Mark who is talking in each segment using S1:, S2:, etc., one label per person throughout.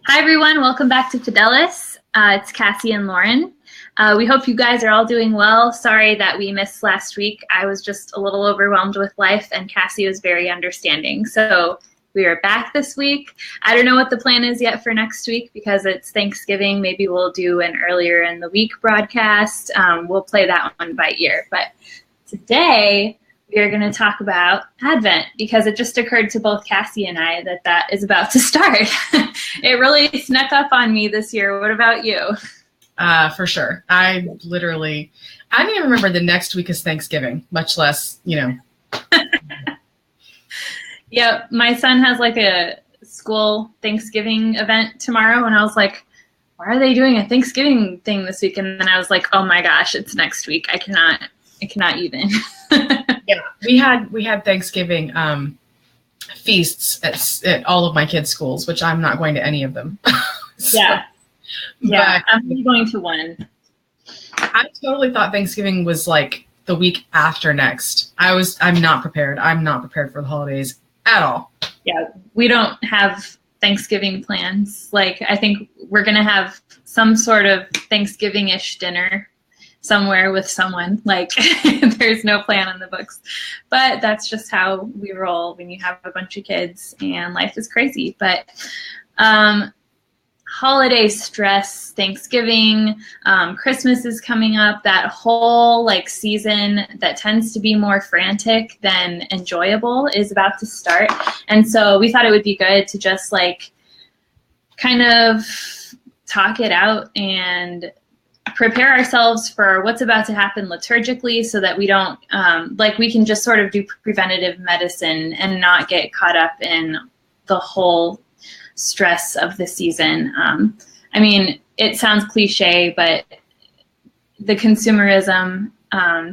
S1: Hi, everyone. Welcome back to Fidelis. It's Cassie and Lauren. We hope you guys are all doing well. Sorry that we missed last week. I was just a little overwhelmed with life, and Cassie was very understanding. So we are back this week. I don't know what the plan is yet for next week because it's Thanksgiving. Maybe we'll do an earlier in the week broadcast. We'll play that one by ear. But today, we are going to talk about Advent because it just occurred to both Cassie and I that is about to start. It really snuck up on me this year. What about you?
S2: For sure. I didn't even remember the next week is Thanksgiving, much less,
S1: Yeah, my son has like a school Thanksgiving event tomorrow, and I was like, why are they doing a Thanksgiving thing this week? And then I was like, oh my gosh, it's next week. I cannot even.
S2: Yeah, we had Thanksgiving feasts at all of my kids' schools, which I'm not going to any of them.
S1: Yeah, I'm only going to one.
S2: I totally thought Thanksgiving was like the week after next. I'm not prepared. I'm not prepared for the holidays at all.
S1: Yeah, we don't have Thanksgiving plans. Like, I think we're going to have some sort of Thanksgiving-ish dinner somewhere with someone. Like, there's no plan in the books. But that's just how we roll when you have a bunch of kids and life is crazy. But holiday stress, Thanksgiving, Christmas is coming up. That whole like season that tends to be more frantic than enjoyable is about to start. And so we thought it would be good to just like kind of talk it out and prepare ourselves for what's about to happen liturgically so that we don't, we can just sort of do preventative medicine and not get caught up in the whole stress of the season. I mean, it sounds cliche, but the consumerism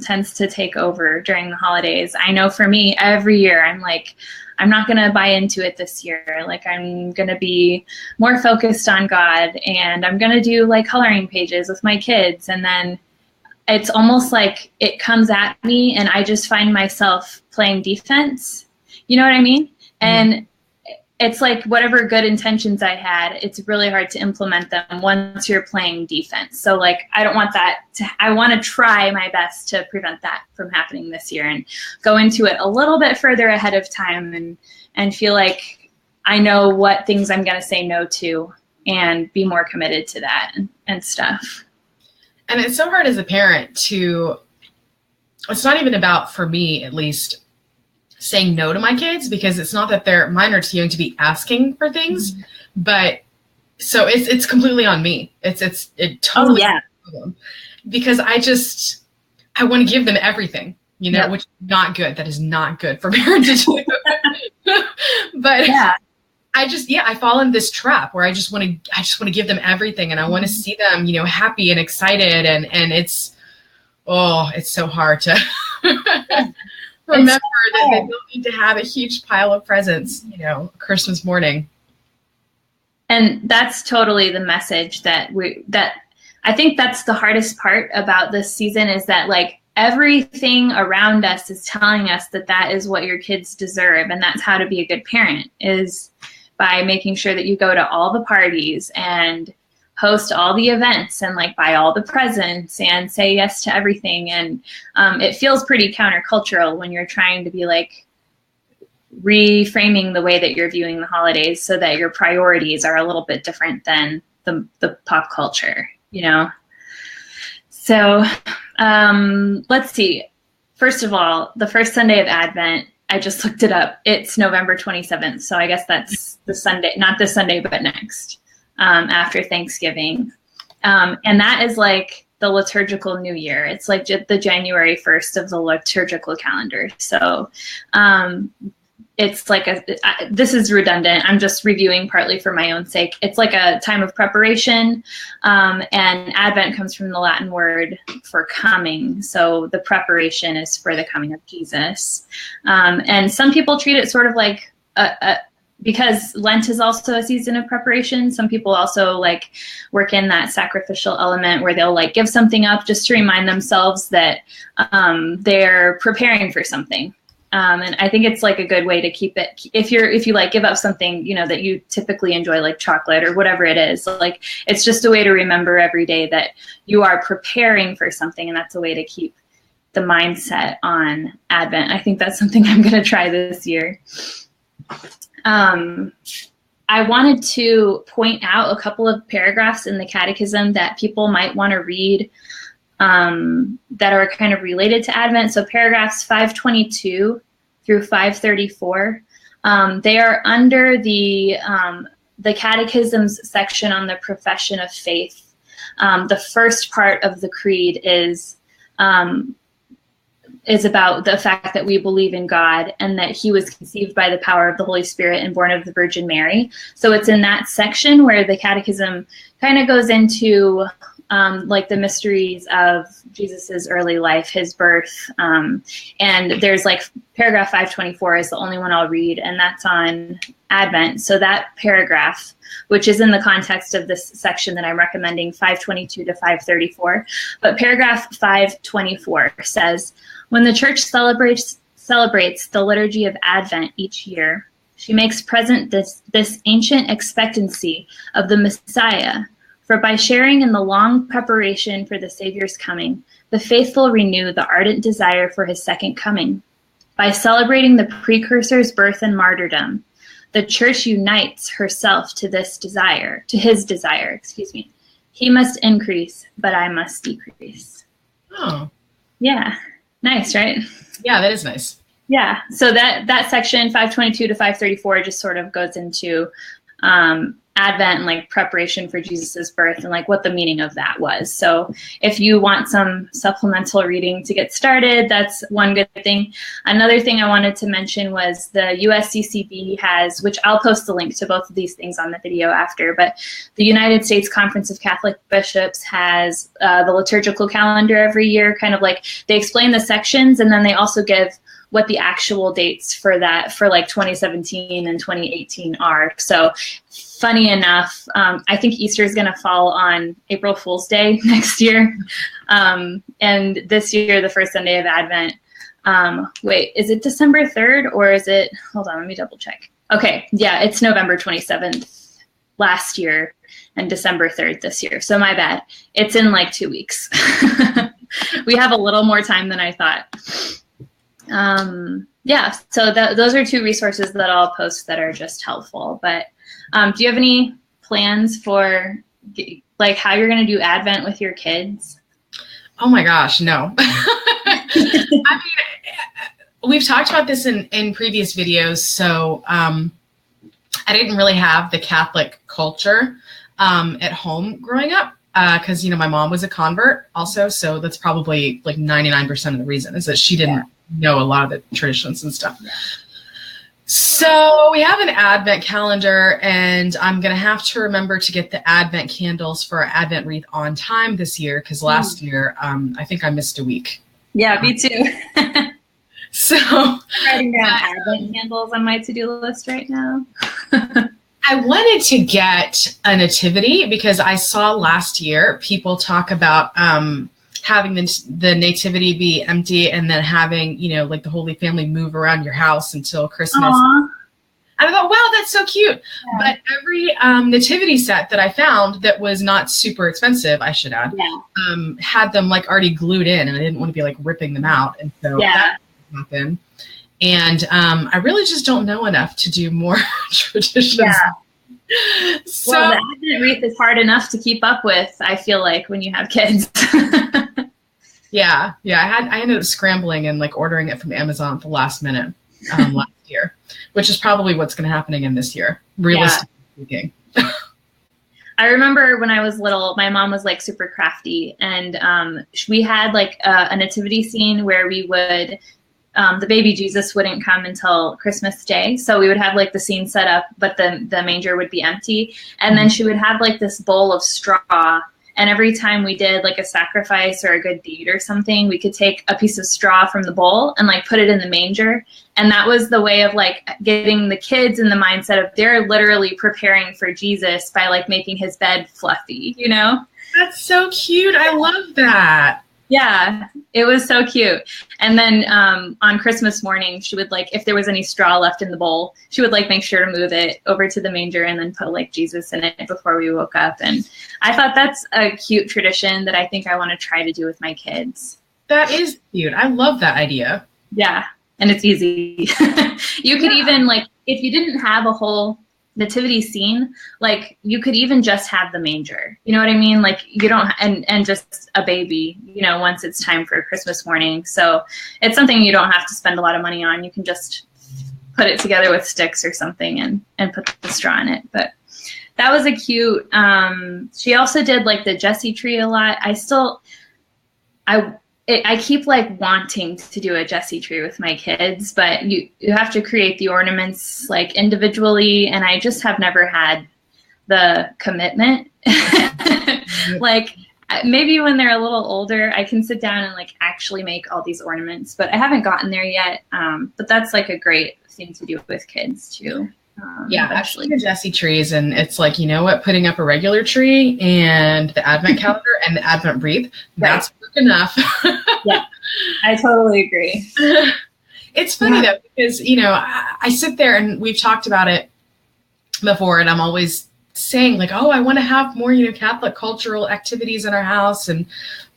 S1: tends to take over during the holidays. I know for me, every year I'm like, I'm not going to buy into it this year. Like, I'm going to be more focused on God, and I'm going to do like coloring pages with my kids. And then it's almost like it comes at me and I just find myself playing defense. You know what I mean? And it's like whatever good intentions I had, it's really hard to implement them once you're playing defense. So like, I don't want that I want to try my best to prevent that from happening this year and go into it a little bit further ahead of time and feel like I know what things I'm going to say no to and be more committed to that and stuff.
S2: And it's so hard as a parent it's not even about, for me at least, saying no to my kids, because it's not that mine are too young to be asking for things, but so it's completely on me. It totally is a problem, because I want to give them everything, which is not good. That is not good for parents to do. But I fall into this trap where I just want to give them everything, and I want to see them, happy and excited, and it's so hard to remember that they don't need to have a huge pile of presents, Christmas morning.
S1: And that's totally the message that I think that's the hardest part about this season, is that like everything around us is telling us that is what your kids deserve. And that's how to be a good parent, is by making sure that you go to all the parties and host all the events and like buy all the presents and say yes to everything. And it feels pretty countercultural when you're trying to be like reframing the way that you're viewing the holidays so that your priorities are a little bit different than the pop culture, So let's see. First of all, the first Sunday of Advent, I just looked it up. It's November 27th. So I guess that's the Sunday, not this Sunday, but next. After Thanksgiving. And that is like the liturgical new year. It's like the January 1st of the liturgical calendar. So it's like this is redundant. I'm just reviewing partly for my own sake. It's like a time of preparation. And Advent comes from the Latin word for coming. So the preparation is for the coming of Jesus. And some people treat it sort of like because Lent is also a season of preparation. Some people also like work in that sacrificial element where they'll like give something up just to remind themselves that they're preparing for something. And I think it's like a good way to keep it. If you like give up something, that you typically enjoy, like chocolate or whatever it is, like it's just a way to remember every day that you are preparing for something. And that's a way to keep the mindset on Advent. I think that's something I'm going to try this year. I wanted to point out a couple of paragraphs in the Catechism that people might want to read that are kind of related to Advent. So paragraphs 522 through 534, they are under the Catechism's section on the profession of faith. The first part of the creed is about the fact that we believe in God and that he was conceived by the power of the Holy Spirit and born of the Virgin Mary. So it's in that section where the Catechism kind of goes into like the mysteries of Jesus's early life, his birth. And there's like paragraph 524 is the only one I'll read, and that's on Advent. So that paragraph, which is in the context of this section that I'm recommending, 522 to 534. But paragraph 524 says, when the Church celebrates the liturgy of Advent each year, she makes present this ancient expectancy of the Messiah. For by sharing in the long preparation for the Savior's coming, the faithful renew the ardent desire for his second coming. By celebrating the precursor's birth and martyrdom, the Church unites herself to his desire. He must increase, but I must decrease.
S2: Oh.
S1: Yeah. Nice, right?
S2: Yeah, that is nice.
S1: Yeah. So that section, 522 to 534, just sort of goes into Advent and like preparation for Jesus's birth and like what the meaning of that was. So if you want some supplemental reading to get started, that's one good thing. Another thing I wanted to mention was the USCCB has, which I'll post the link to both of these things on the video after, but the United States Conference of Catholic Bishops has the liturgical calendar every year, kind of like they explain the sections and then they also give what the actual dates for that for like 2017 and 2018 are. So funny enough, I think Easter is going to fall on April Fool's Day next year. And this year, the first Sunday of Advent, wait, is it December 3rd or is it, hold on, let me double check. Okay, yeah, it's November 27th last year and December 3rd this year. So my bad. It's in like 2 weeks. We have a little more time than I thought. Yeah, so those are two resources that I'll post that are just helpful. But do you have any plans for like how you're going to do Advent with your kids?
S2: Oh my gosh, no. I mean, we've talked about this in previous videos. So I didn't really have the Catholic culture at home growing up. Because, my mom was a convert also. So that's probably like 99% of the reason is that she didn't know a lot of the traditions and stuff. Yeah. So we have an Advent calendar, and I'm going to have to remember to get the Advent candles for our Advent wreath on time this year. Because last year, I think I missed a week.
S1: Yeah, me too.
S2: So
S1: writing down Advent candles on my to-do list right now.
S2: I wanted to get a nativity because I saw last year people talk about having the nativity be empty and then having, like the Holy Family move around your house until Christmas.
S1: Aww.
S2: And I thought, wow, that's so cute. Yeah. But every nativity set that I found that was not super expensive, I should add, had them like already glued in, and I didn't want to be like ripping them out. And so that happened. And I really just don't know enough to do more traditions. Yeah. So,
S1: well, the Advent wreath is hard enough to keep up with, I feel like, when you have kids.
S2: Yeah. I ended up scrambling and like ordering it from Amazon at the last minute last year, which is probably what's going to happen again this year, realistically speaking.
S1: I remember when I was little, my mom was like super crafty, and we had like a nativity scene where we would. The baby Jesus wouldn't come until Christmas Day. So we would have like the scene set up, but the manger would be empty. And then she would have like this bowl of straw. And every time we did like a sacrifice or a good deed or something, we could take a piece of straw from the bowl and like put it in the manger. And that was the way of like getting the kids in the mindset of they're literally preparing for Jesus by like making his bed fluffy,
S2: That's so cute. I love that.
S1: Yeah, it was so cute. And then on Christmas morning, she would like, if there was any straw left in the bowl, she would like make sure to move it over to the manger and then put like Jesus in it before we woke up. And I thought that's a cute tradition that I think I want to try to do with my kids.
S2: That is cute. I love that idea.
S1: Yeah, and it's easy. You could even like, if you didn't have a whole nativity scene, like you could even just have the manger, you know what I mean? Like you don't, and just a baby, you know, once it's time for Christmas morning. So it's something you don't have to spend a lot of money on. You can just put it together with sticks or something and put the straw in it. But that was a cute, she also did like the Jesse tree a lot. I keep like wanting to do a Jesse tree with my kids, but you have to create the ornaments like individually, and I just have never had the commitment. Like maybe when they're a little older, I can sit down and like actually make all these ornaments, but I haven't gotten there yet. But that's like a great thing to do with kids too.
S2: Yeah, actually the Jesse trees, and it's like, you know what, putting up a regular tree and the Advent calendar and the Advent wreath, that's work enough.
S1: Yeah, I totally agree.
S2: It's funny though, because, you know, I sit there and we've talked about it before, and I'm always saying like, oh, I want to have more, you know, Catholic cultural activities in our house and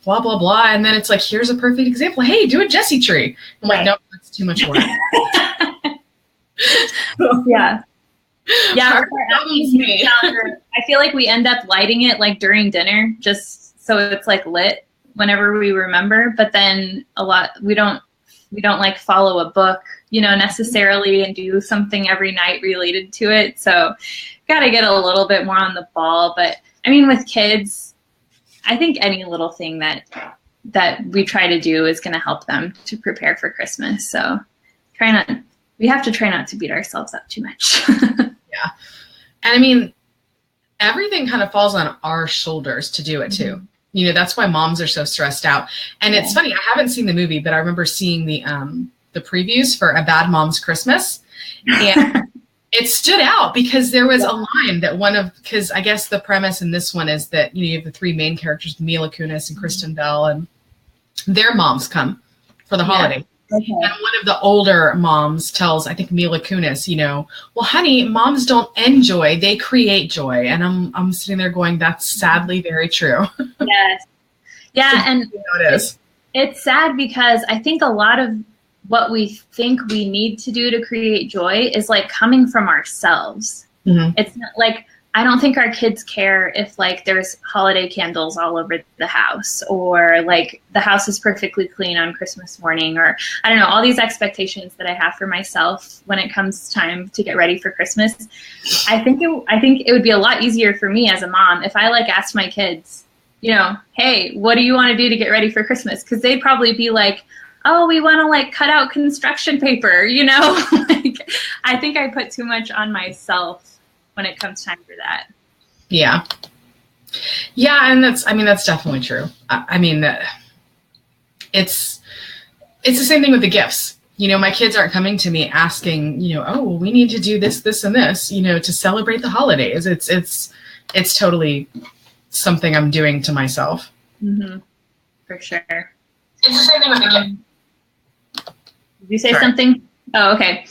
S2: blah, blah, blah. And then it's like, here's a perfect example. Hey, do a Jesse tree. I'm like, no, that's too much work.
S1: Yeah. Yeah. I feel like we end up lighting it like during dinner, just so it's like lit whenever we remember. But then we don't like follow a book, you know, necessarily and do something every night related to it. So got to get a little bit more on the ball. But I mean, with kids, I think any little thing that we try to do is going to help them to prepare for Christmas. So we have to try not to beat ourselves up too much.
S2: Yeah. And I mean, everything kind of falls on our shoulders to do it too. Mm-hmm. You know, that's why moms are so stressed out. And it's funny, I haven't seen the movie, but I remember seeing the previews for A Bad Mom's Christmas. And it stood out because there was a line that because I guess the premise in this one is that, you know, you have the three main characters, Mila Kunis and Kristen Bell, and their moms come for the holiday. Okay. And one of the older moms tells, I think, Mila Kunis, you know, well, honey, moms don't end joy, they create joy. And I'm sitting there going, that's sadly very true.
S1: Yes. Yeah. So, and
S2: it is.
S1: It's sad because I think a lot of what we think we need to do to create joy is like coming from ourselves. Mm-hmm. It's not like, I don't think our kids care if like there's holiday candles all over the house, or like the house is perfectly clean on Christmas morning, or I don't know, all these expectations that I have for myself when it comes time to get ready for Christmas. I think it would be a lot easier for me as a mom if I like asked my kids, you know, hey, what do you want to do to get ready for Christmas? Because they'd probably be like, oh, we want to like cut out construction paper, you know? Like, I think I put too much on myself when it comes time for that.
S2: Yeah. Yeah. And that's definitely true. I mean, it's the same thing with the gifts. You know, my kids aren't coming to me asking, you know, oh, well, we need to do this, this, and this, you know, to celebrate the holidays. It's totally something I'm doing to myself.
S1: Mm-hmm. For sure.
S2: It's the same thing with the gift.
S1: Did you say something? Oh, okay.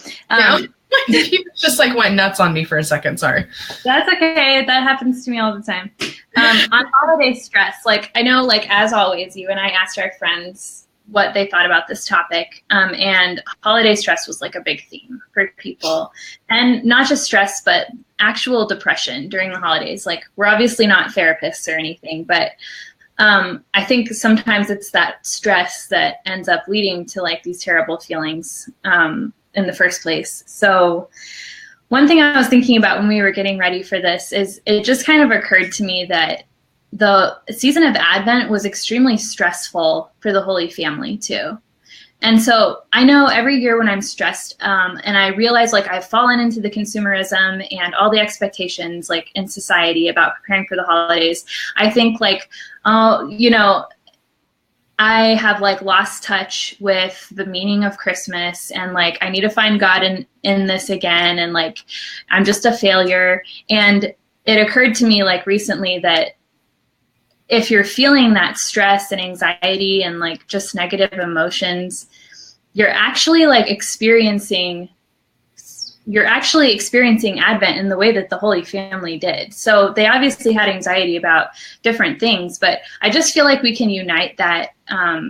S2: He just like went nuts on me for a second. Sorry.
S1: That's okay. That happens to me all the time. On holiday stress, like I know, like as always, you and I asked our friends what they thought about this topic, and holiday stress was like a big theme for people, and not just stress, but actual depression during the holidays. Like we're obviously not therapists or anything, but I think sometimes it's that stress that ends up leading to like these terrible feelings in the first place. So one thing I was thinking about when we were getting ready for this is it just kind of occurred to me that the season of Advent was extremely stressful for the Holy Family too. And so I know every year when I'm stressed and I realize like I've fallen into the consumerism and all the expectations like in society about preparing for the holidays, I think like, oh, you know, I have like lost touch with the meaning of Christmas, and like I need to find God in this again, and like I'm just a failure. And it occurred to me like recently that if you're feeling that stress and anxiety and like just negative emotions, you're actually experiencing Advent in the way that the Holy Family did. So they obviously had anxiety about different things, but I just feel like we can unite that,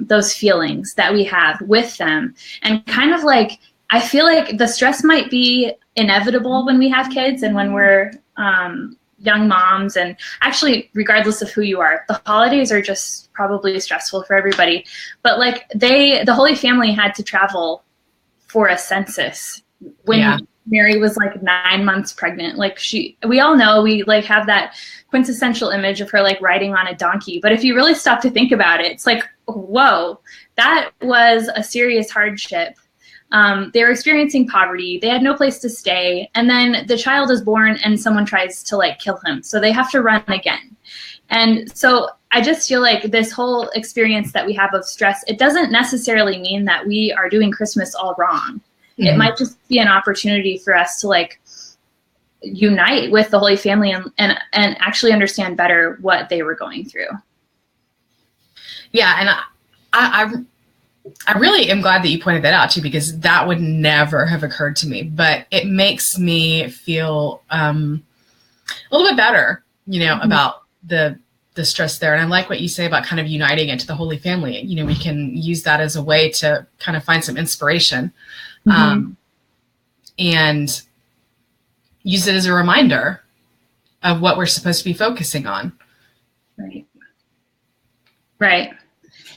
S1: those feelings that we have with them. And kind of like, I feel like the stress might be inevitable when we have kids and when we're young moms, and actually regardless of who you are, the holidays are just probably stressful for everybody. But like the Holy Family had to travel for a census when Mary was like 9 months pregnant. Like we all know, we like have that quintessential image of her like riding on a donkey. But if you really stop to think about it, it's like, whoa, that was a serious hardship. They were experiencing poverty. They had no place to stay. And then the child is born and someone tries to like kill him. So they have to run again. And so I just feel like this whole experience that we have of stress, it doesn't necessarily mean that we are doing Christmas all wrong. Mm-hmm. It might just be an opportunity for us to like unite with the Holy Family and actually understand better what they were going through.
S2: Yeah. And I really am glad that you pointed that out too, because that would never have occurred to me, but it makes me feel a little bit better, mm-hmm. about the stress there. And I like what you say about kind of uniting it to the Holy Family. We can use that as a way to kind of find some inspiration, mm-hmm. And use it as a reminder of what we're supposed to be focusing on.
S1: Right.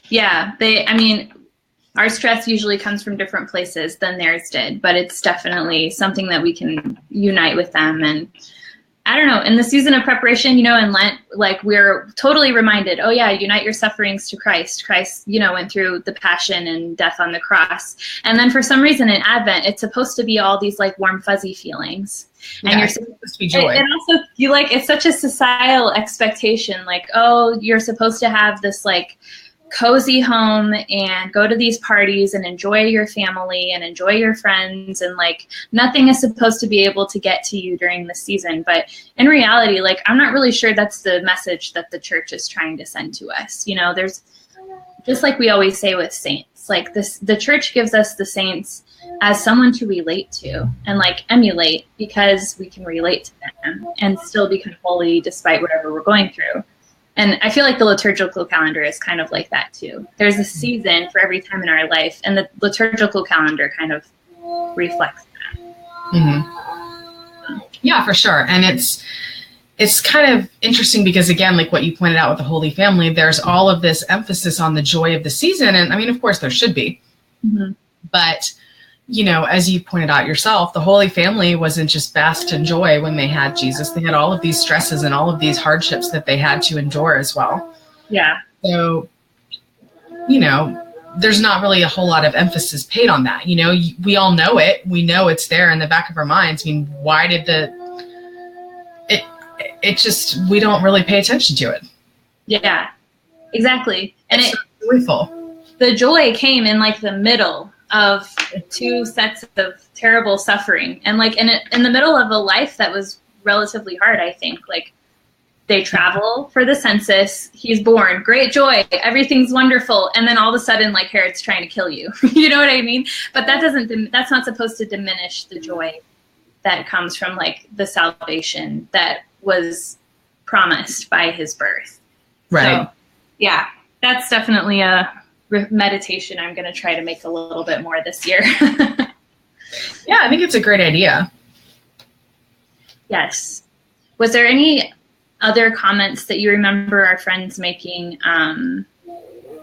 S1: Yeah. Our stress usually comes from different places than theirs did, but it's definitely something that we can unite with them. And I don't know, in the season of preparation, in Lent, like we're totally reminded, oh yeah, unite your sufferings to Christ. Christ, went through the passion and death on the cross. And then for some reason in Advent, it's supposed to be all these like warm, fuzzy feelings. And you're supposed to be joy. And also it's such a societal expectation, like, oh, you're supposed to have this like cozy home and go to these parties and enjoy your family and enjoy your friends, and like nothing is supposed to be able to get to you during the season. But in reality, like I'm not really sure that's the message that the church is trying to send to us. There's, just like we always say with saints, like the church gives us the saints as someone to relate to and like emulate, because we can relate to them and still become holy despite whatever we're going through. And I feel like the liturgical calendar is kind of like that too. There's a season for every time in our life, and the liturgical calendar kind of reflects that.
S2: Mm-hmm. Yeah, for sure. And it's kind of interesting because, again, like what you pointed out with the Holy Family, there's all of this emphasis on the joy of the season. And of course there should be. Mm-hmm. But as you pointed out yourself, the Holy Family wasn't just basked in joy when they had Jesus. They had all of these stresses and all of these hardships that they had to endure as well.
S1: Yeah.
S2: So, there's not really a whole lot of emphasis paid on that. We all know it. We know it's there in the back of our minds. Why did it just, we don't really pay attention to it.
S1: Yeah, exactly. And
S2: it's so joyful.
S1: The joy came in like the middle of 2 sets of terrible suffering, and like in the middle of a life that was relatively hard. I think like they travel for the census, he's born, great joy, everything's wonderful, and then all of a sudden like Herod's trying to kill you. You know what I mean? But that's not supposed to diminish the joy that comes from like the salvation that was promised by his birth.
S2: Right.
S1: So, yeah, that's definitely a meditation I'm going to try to make a little bit more this year.
S2: Yeah, I think it's a great idea.
S1: Yes. Was there any other comments that you remember our friends making? I'm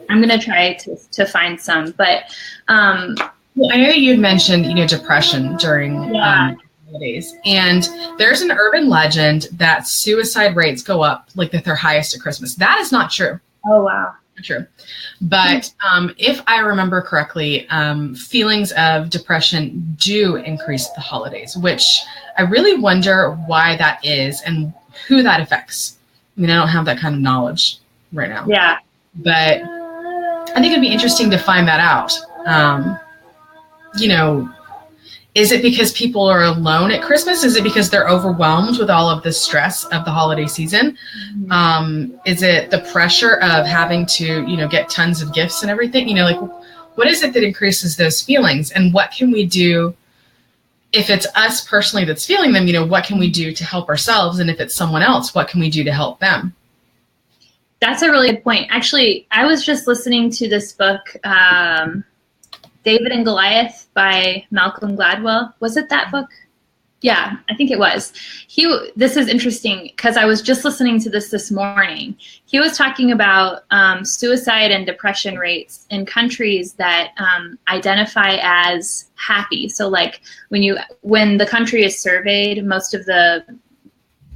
S1: going to try to find some, but
S2: well, I know you had mentioned, depression during holidays, and there's an urban legend that suicide rates go up like that they're highest at Christmas. That is not true.
S1: Oh, wow.
S2: True. But if I remember correctly, feelings of depression do increase the holidays, which I really wonder why that is and who that affects. I don't have that kind of knowledge right now.
S1: Yeah.
S2: But I think it'd be interesting to find that out. Is it because people are alone at Christmas? Is it because they're overwhelmed with all of the stress of the holiday season? Is it the pressure of having to, get tons of gifts and everything? Like, what is it that increases those feelings? And what can we do if it's us personally that's feeling them? What can we do to help ourselves? And if it's someone else, what can we do to help them?
S1: That's a really good point. Actually, I was just listening to this book, David and Goliath by Malcolm Gladwell. Was it that book? Yeah, I think it was. This is interesting because I was just listening to this morning. He was talking about suicide and depression rates in countries that identify as happy. So like when the country is surveyed, most of the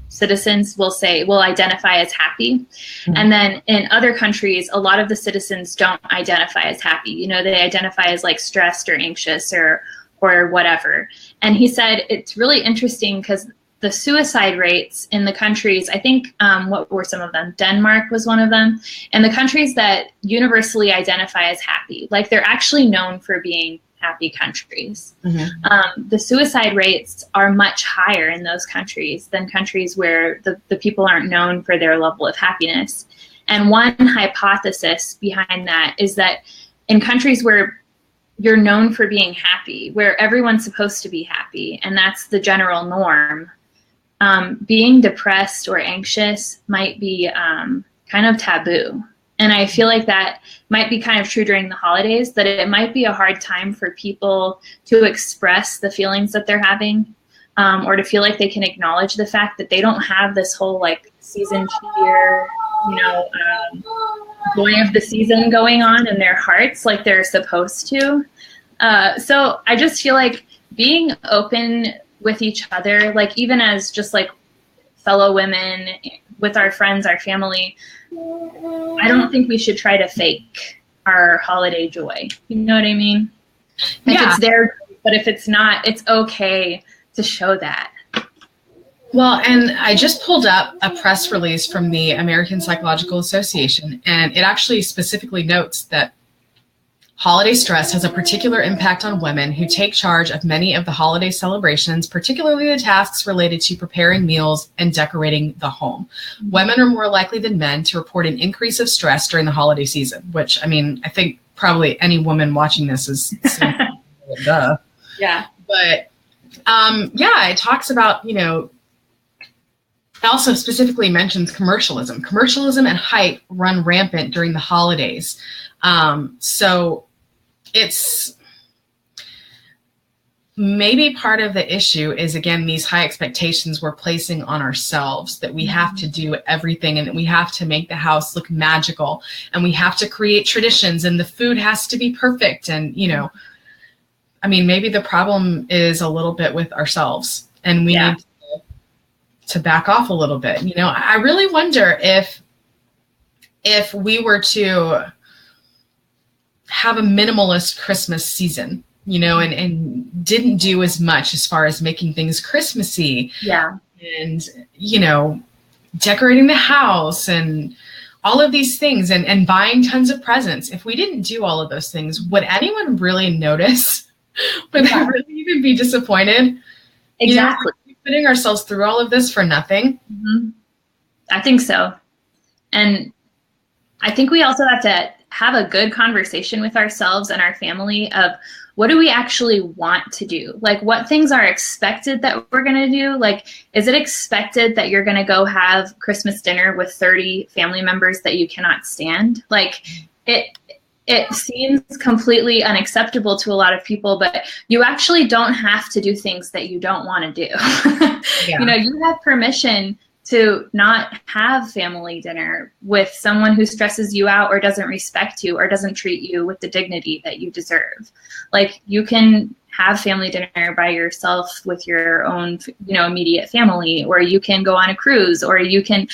S1: citizens will identify as happy. Mm-hmm. And then in other countries, a lot of the citizens don't identify as happy. They identify as like stressed or anxious or whatever. And he said it's really interesting because the suicide rates in the countries, I think, what were some of them? Denmark was one of them. And the countries that universally identify as happy, like they're actually known for being happy countries. Mm-hmm. The suicide rates are much higher in those countries than countries where the people aren't known for their level of happiness. And one hypothesis behind that is that in countries where you're known for being happy, where everyone's supposed to be happy, and that's the general norm, being depressed or anxious might be kind of taboo. And I feel like that might be kind of true during the holidays, that it might be a hard time for people to express the feelings that they're having, or to feel like they can acknowledge the fact that they don't have this whole like season cheer, joy of the season going on in their hearts like they're supposed to. So I just feel like being open with each other, like even as just like fellow women, with our friends, our family, I don't think we should try to fake our holiday joy. You know what I mean? If it's there, but if it's not, it's okay to show that.
S2: Well, and I just pulled up a press release from the American Psychological Association, and it actually specifically notes that holiday stress has a particular impact on women who take charge of many of the holiday celebrations, particularly the tasks related to preparing meals and decorating the home. Women are more likely than men to report an increase of stress during the holiday season, which, I mean, I think probably any woman watching this is duh.
S1: Yeah.
S2: But, it talks about, it also specifically mentions commercialism. Commercialism and hype run rampant during the holidays. So it's maybe part of the issue is, again, these high expectations we're placing on ourselves, that we have to do everything and that we have to make the house look magical and we have to create traditions and the food has to be perfect. And, maybe the problem is a little bit with ourselves and we need to back off a little bit. I really wonder if we were to have a minimalist Christmas season, and didn't do as much as far as making things Christmassy.
S1: Yeah.
S2: And, decorating the house and all of these things and buying tons of presents. If we didn't do all of those things, would anyone really notice? Would they really even be disappointed?
S1: Exactly.
S2: Putting ourselves through all of this for nothing?
S1: Mm-hmm. I think so. And I think we also have to have a good conversation with ourselves and our family of what do we actually want to do? Like, what things are expected that we're going to do? Like, is it expected that you're going to go have Christmas dinner with 30 family members that you cannot stand? Like, it seems completely unacceptable to a lot of people, but you actually don't have to do things that you don't want to do.
S2: Yeah.
S1: You have permission to not have family dinner with someone who stresses you out or doesn't respect you or doesn't treat you with the dignity that you deserve. Like, you can have family dinner by yourself with your own, immediate family, or you can go on a cruise, or you can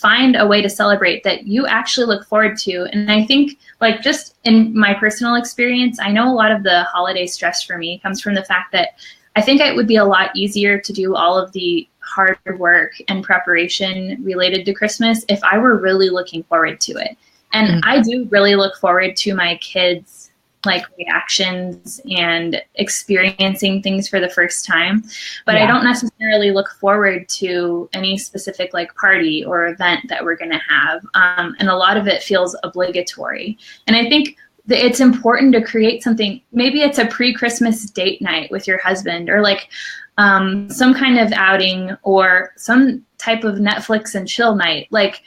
S1: find a way to celebrate that you actually look forward to. And I think just in my personal experience, I know a lot of the holiday stress for me comes from the fact that I think it would be a lot easier to do all of the hard work and preparation related to Christmas if I were really looking forward to it. And I do really look forward to my kids like reactions and experiencing things for the first time. But
S2: Yeah.
S1: I don't necessarily look forward to any specific like party or event that we're going to have. And a lot of it feels obligatory. And I think it's important to create something. Maybe it's a pre-Christmas date night with your husband, or like some kind of outing, or some type of Netflix and chill night. Like,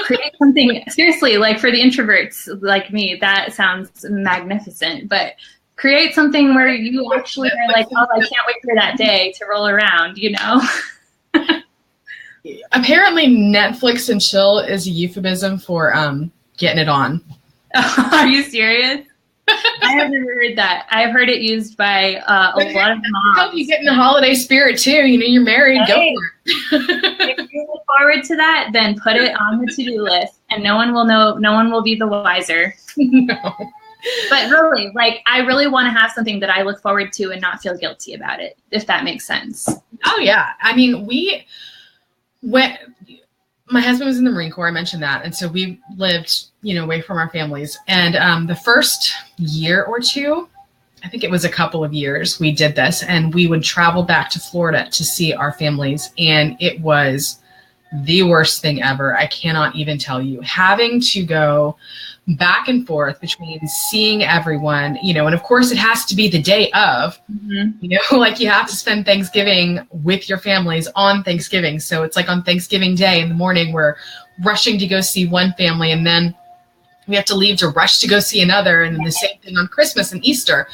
S1: create something, seriously, like for the introverts like me, that sounds magnificent, but create something where you actually are like, oh, I can't wait for that day to roll around, you know?
S2: Apparently Netflix and chill is a euphemism for getting it on.
S1: Are you serious? I have never heard that. I've heard it used by a lot of moms.
S2: Help you get in the holiday spirit too. You know, you're married,
S1: Hey.
S2: go for it.
S1: If you look forward to that, then put it on the to-do list, and no one will know, no one will be the wiser.
S2: No.
S1: But really, like, I really want to have something that I look forward to and not feel guilty about it, if that makes sense.
S2: Oh yeah. I mean, when my husband was in the Marine Corps, I mentioned that. And so we lived, away from our families. And the first year or two, I think it was a couple of years, we did this, and we would travel back to Florida to see our families. And it was the worst thing ever. I cannot even tell you. Having to go back and forth between seeing everyone, and of course it has to be the day of, like you have to spend Thanksgiving with your families on Thanksgiving. So it's like on Thanksgiving Day in the morning, we're rushing to go see one family, and then we have to leave to rush to go see another. And then the same thing on Christmas and Easter.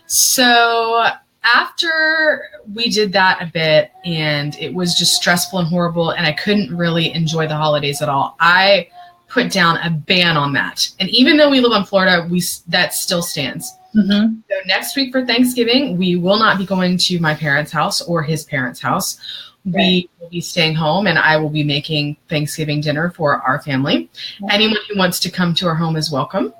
S2: So after we did that a bit, and it was just stressful and horrible, and I couldn't really enjoy the holidays at all, I put down a ban on that. And even though we live in Florida, that still stands. So next week for Thanksgiving, we will not be going to my parents' house or his parents' house. We will be staying home, and I will be making Thanksgiving dinner for our family. Anyone who wants to come to our home is welcome.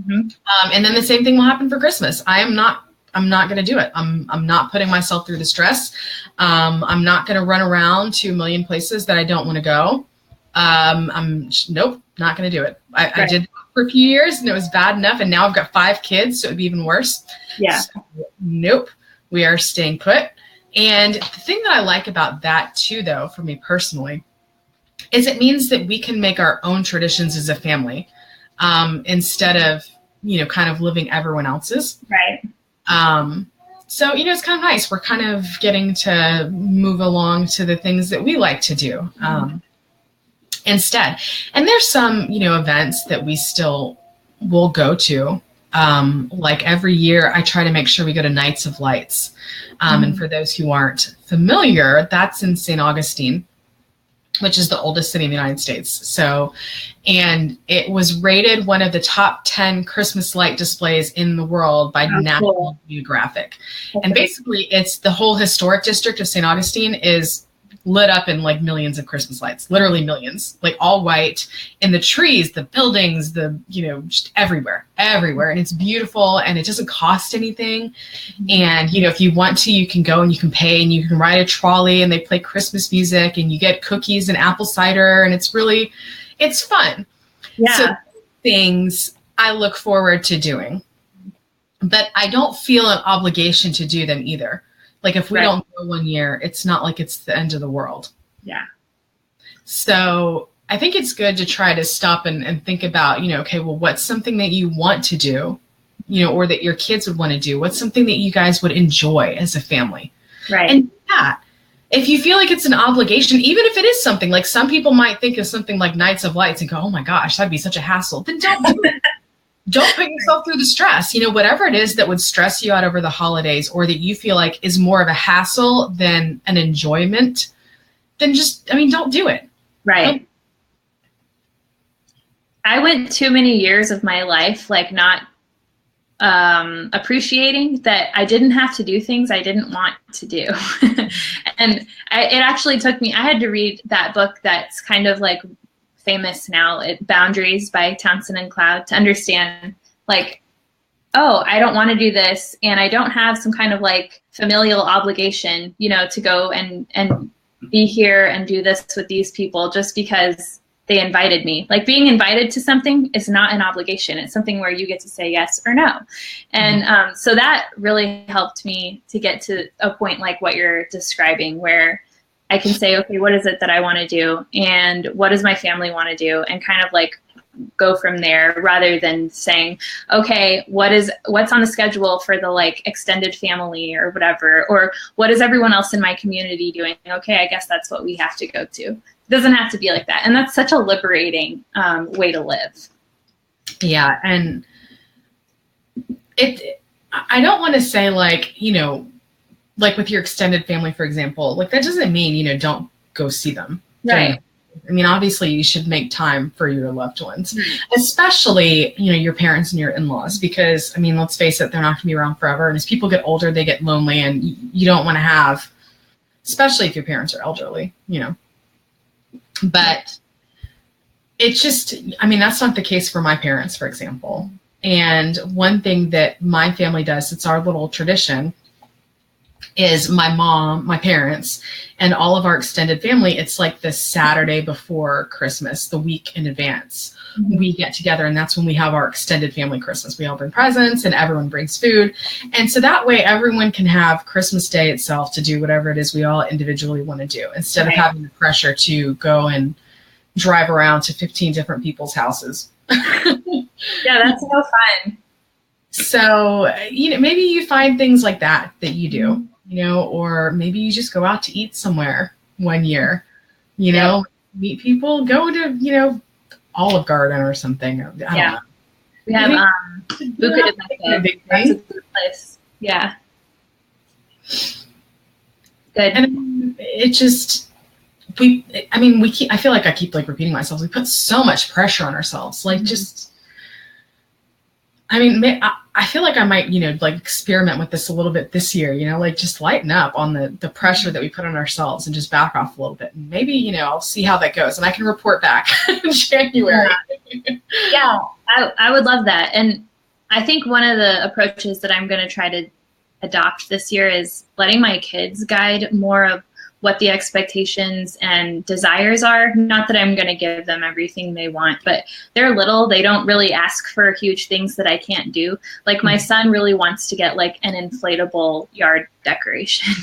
S2: And then the same thing will happen for Christmas. I'm not going to do it. I'm not putting myself through the stress. I'm not going to run around to a million places that I don't want to go. Nope, not going to do it. I did for a few years, and it was bad enough. And now I've got 5 kids, so it'd be even worse.
S1: Yeah.
S2: So, nope, we are staying put. And the thing that I like about that too, though, for me personally, is it means that we can make our own traditions as a family, instead of, kind of living everyone else's.
S1: Right.
S2: So, it's kind of nice. We're kind of getting to move along to the things that we like to do, instead. And there's some, events that we still will go to. Like every year, I try to make sure we go to Nights of Lights. And for those who aren't familiar, that's in St. Augustine, which is the oldest city in the United States. So, and it was rated one of the top 10 Christmas light displays in the world by National Geographic. And basically, it's the whole historic district of St. Augustine is lit up in like millions of Christmas lights, literally millions, like all white, and the trees, the buildings, just everywhere. And it's beautiful, and it doesn't cost anything. And, if you want to, you can go and you can pay, and you can ride a trolley, and they play Christmas music, and you get cookies and apple cider, and it's fun.
S1: Yeah.
S2: So things I look forward to doing, but I don't feel an obligation to do them either. Like if we don't go one year, it's not like it's the end of the world.
S1: Yeah.
S2: So I think it's good to try to stop and think about, okay, well, what's something that you want to do, or that your kids would want to do? What's something that you guys would enjoy as a family?
S1: Right.
S2: And if you feel like it's an obligation, even if it is something, like some people might think of something like Nights of Lights and go, oh my gosh, that'd be such a hassle. Then don't do it. Don't put yourself through the stress. Whatever it is that would stress you out over the holidays, or that you feel like is more of a hassle than an enjoyment, then don't do it.
S1: Right. I went too many years of my life like not appreciating that I didn't have to do things I didn't want to do. And it actually took me, I had to read that book that's kind of like famous now, Boundaries by Townsend and Cloud, to understand like, oh, I don't want to do this, and I don't have some kind of like familial obligation, to go and be here and do this with these people just because they invited me. Like being invited to something is not an obligation. It's something where you get to say yes or no. And so that really helped me to get to a point like what you're describing, where I can say, okay, what is it that I want to do? And what does my family want to do? And kind of like go from there, rather than saying, okay, what's on the schedule for the like extended family or whatever, or what is everyone else in my community doing? Okay, I guess that's what we have to go to. It doesn't have to be like that. And that's such a liberating way to live.
S2: Yeah. And I don't want to say like, you know, like with your extended family, for example, like that doesn't mean, you know, don't go see them.
S1: Right.
S2: I mean, obviously you should make time for your loved ones, especially, you know, your parents and your in-laws, because I mean, let's face it, they're not going to be around forever. And as people get older, they get lonely, and you don't want to have, especially if your parents are elderly, you know, but it's just, I mean, that's not the case for my parents, for example. And one thing that my family does, it's our little tradition, is my mom, my parents, and all of our extended family, it's like the Saturday before Christmas, the week in advance. We get together, and that's when we have our extended family Christmas. We all bring presents and everyone brings food. And so that way everyone can have Christmas Day itself to do whatever it is we all individually want to do, instead of having the pressure to go and drive around to 15 different people's houses.
S1: Yeah, that's so fun.
S2: So, you know, maybe you find things like that you do, you know, or maybe you just go out to eat somewhere one year, you know, meet people, go to, you know, Olive Garden or something. I don't know.
S1: We have Buca de Beppo. That's a good place. Yeah. Good.
S2: And it just, I feel like I keep like repeating myself. We put so much pressure on ourselves. Like just, I mean, I feel like I might, you know, like experiment with this a little bit this year, you know, like just lighten up on the pressure that we put on ourselves and just back off a little bit. And maybe, you know, I'll see how that goes and I can report back in January.
S1: Yeah, I would love that. And I think one of the approaches that I'm going to try to adopt this year is letting my kids guide more of what the expectations and desires are. Not that I'm going to give them everything they want, but they're little. They don't really ask for huge things that I can't do. Like my son really wants to get like an inflatable yard decoration.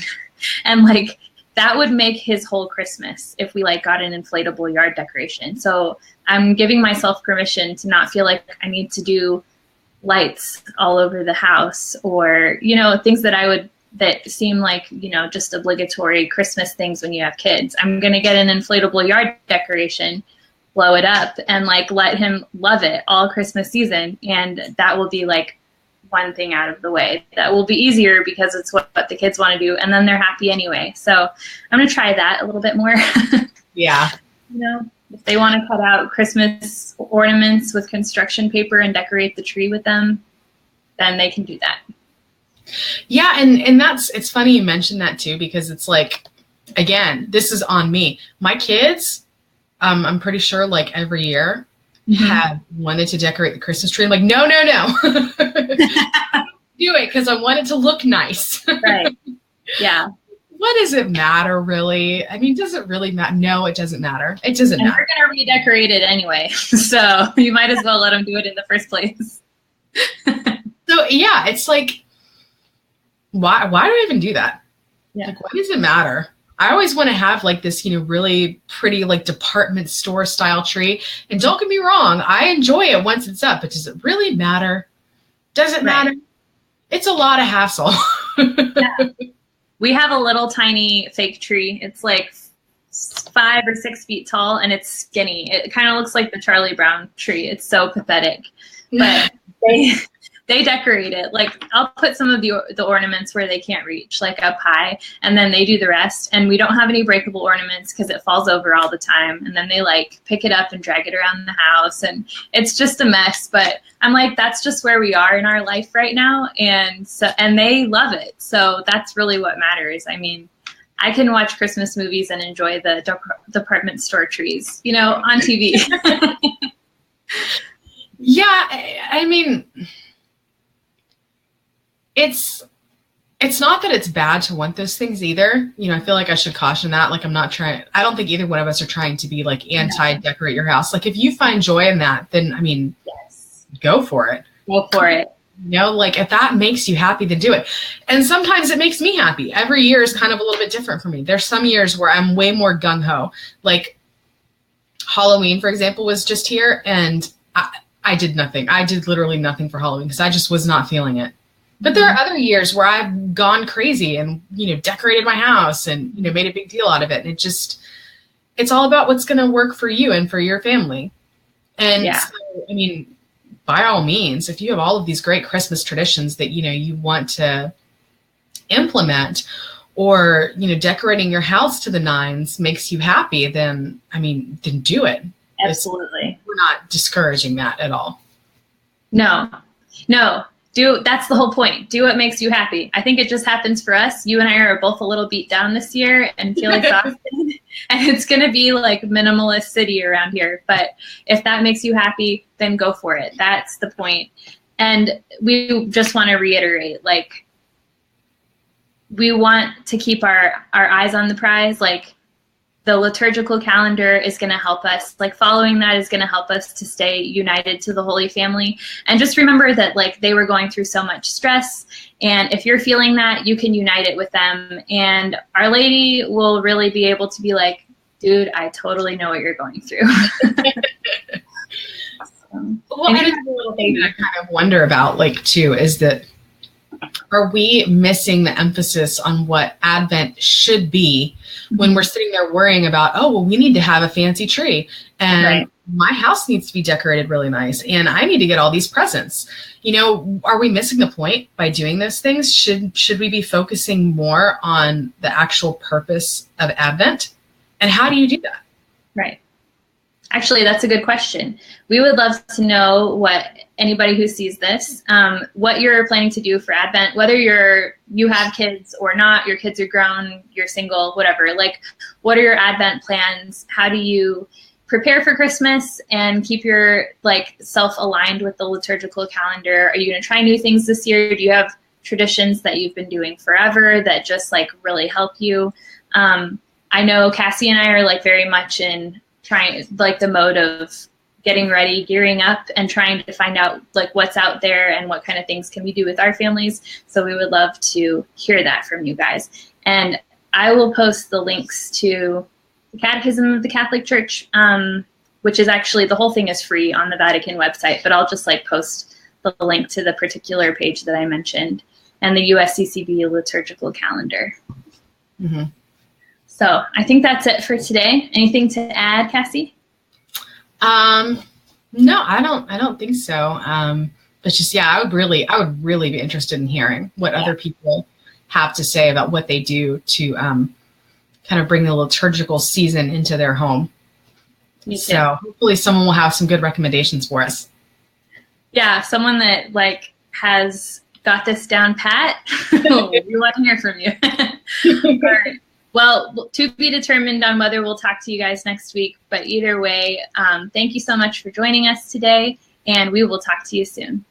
S1: And like that would make his whole Christmas if we like got an inflatable yard decoration. So I'm giving myself permission to not feel like I need to do lights all over the house, or, you know, things that seem like, you know, just obligatory Christmas things when you have kids. I'm going to get an inflatable yard decoration, blow it up, and like let him love it all Christmas season. And that will be like one thing out of the way. That will be easier because it's what the kids want to do. And then they're happy anyway. So I'm going to try that a little bit more.
S2: Yeah.
S1: You know, if they want to cut out Christmas ornaments with construction paper and decorate the tree with them, then they can do that.
S2: Yeah, and it's funny you mentioned that too, because it's like, again, this is on me. My kids, I'm pretty sure like every year have wanted to decorate the Christmas tree. I'm like, no. Do it because I want it to look nice.
S1: Right. Yeah.
S2: What does it matter, really? I mean, does it really matter? No, it doesn't matter. It doesn't matter.
S1: We're going to redecorate it anyway. So you might as well let them do it in the first place.
S2: So yeah, it's like, why do I even do that?
S1: Yeah.
S2: Like, why does it matter? I always want to have like this, you know, really pretty like department store style tree. And don't get me wrong, I enjoy it once it's up, but does it really matter? Does it matter? It's a lot of hassle.
S1: Yeah. We have a little tiny fake tree. It's like 5 or 6 feet tall and it's skinny. It kind of looks like the Charlie Brown tree. It's so pathetic. But they decorate it. Like I'll put some of the ornaments where they can't reach, like up high, and then they do the rest. And we don't have any breakable ornaments because it falls over all the time. And then they like pick it up and drag it around the house, and it's just a mess. But I'm like, that's just where we are in our life right now, and they love it. So that's really what matters. I mean, I can watch Christmas movies and enjoy the department store trees, you know, on TV. Yeah,
S2: I mean, it's It's not that it's bad to want those things either. You know, I feel like I should caution that. Like, I don't think either one of us are trying to be like anti-decorate your house. Like, if you find joy in that, then, I mean,
S1: Yes.
S2: go for it.
S1: Go for it.
S2: You know, like if that makes you happy, then do it. And sometimes it makes me happy. Every year is kind of a little bit different for me. There's some years where I'm way more gung-ho. Like Halloween, for example, was just here, and I did nothing. I did literally nothing for Halloween because I just was not feeling it. But there are other years where I've gone crazy and, you know, decorated my house and, you know, made a big deal out of it. And it's all about what's going to work for you and for your family. And so, I mean, by all means, if you have all of these great Christmas traditions that, you know, you want to implement, or, you know, decorating your house to the nines makes you happy, then, I mean, then do it.
S1: Absolutely.
S2: We're not discouraging that at all.
S1: No. That's the whole point. Do what makes you happy. I think it just happens for us. You and I are both a little beat down this year and feel exhausted. And it's going to be like minimalist city around here. But if that makes you happy, then go for it. That's the point. And we just want to reiterate, like, we want to keep our eyes on the prize. Like, the liturgical calendar is going to help us. Like, following that is going to help us to stay united to the Holy Family. And just remember that, like, they were going through so much stress. And if you're feeling that, you can unite it with them. And Our Lady will really be able to be like, dude, I totally know what you're going through.
S2: Well, and here's a little thing that I kind of wonder about, like, too, is that, are we missing the emphasis on what Advent should be when we're sitting there worrying about, oh, well, we need to have a fancy tree, and my house needs to be decorated really nice, and I need to get all these presents? You know, are we missing the point by doing those things? Should we be focusing more on the actual purpose of Advent? And how do you do that? Right.
S1: Actually, that's a good question. We would love to know what anybody who sees this, what you're planning to do for Advent, whether you have kids or not, your kids are grown, you're single, whatever. Like, what are your Advent plans? How do you prepare for Christmas and keep your, like, self-aligned with the liturgical calendar? Are you going to try new things this year? Do you have traditions that you've been doing forever that just, like, really help you? I know Cassie and I are, like, very much in trying, like, the mode of getting ready, gearing up, and trying to find out, like, what's out there and what kind of things can we do with our families. So we would love to hear that from you guys. And I will post the links to the Catechism of the Catholic Church, which is actually, the whole thing is free on the Vatican website, but I'll just, like, post the link to the particular page that I mentioned, and the USCCB liturgical calendar.
S2: Mm-hmm.
S1: So I think that's it for today. Anything to add, Cassie?
S2: No, I don't think so. But just, yeah, I would really be interested in hearing what other people have to say about what they do to kind of bring the liturgical season into their home. So hopefully someone will have some good recommendations for us. Yeah, someone that, like, has got this down pat. We want to hear from you. All right. Well, to be determined on whether we'll talk to you guys next week. But either way, thank you so much for joining us today, and we will talk to you soon.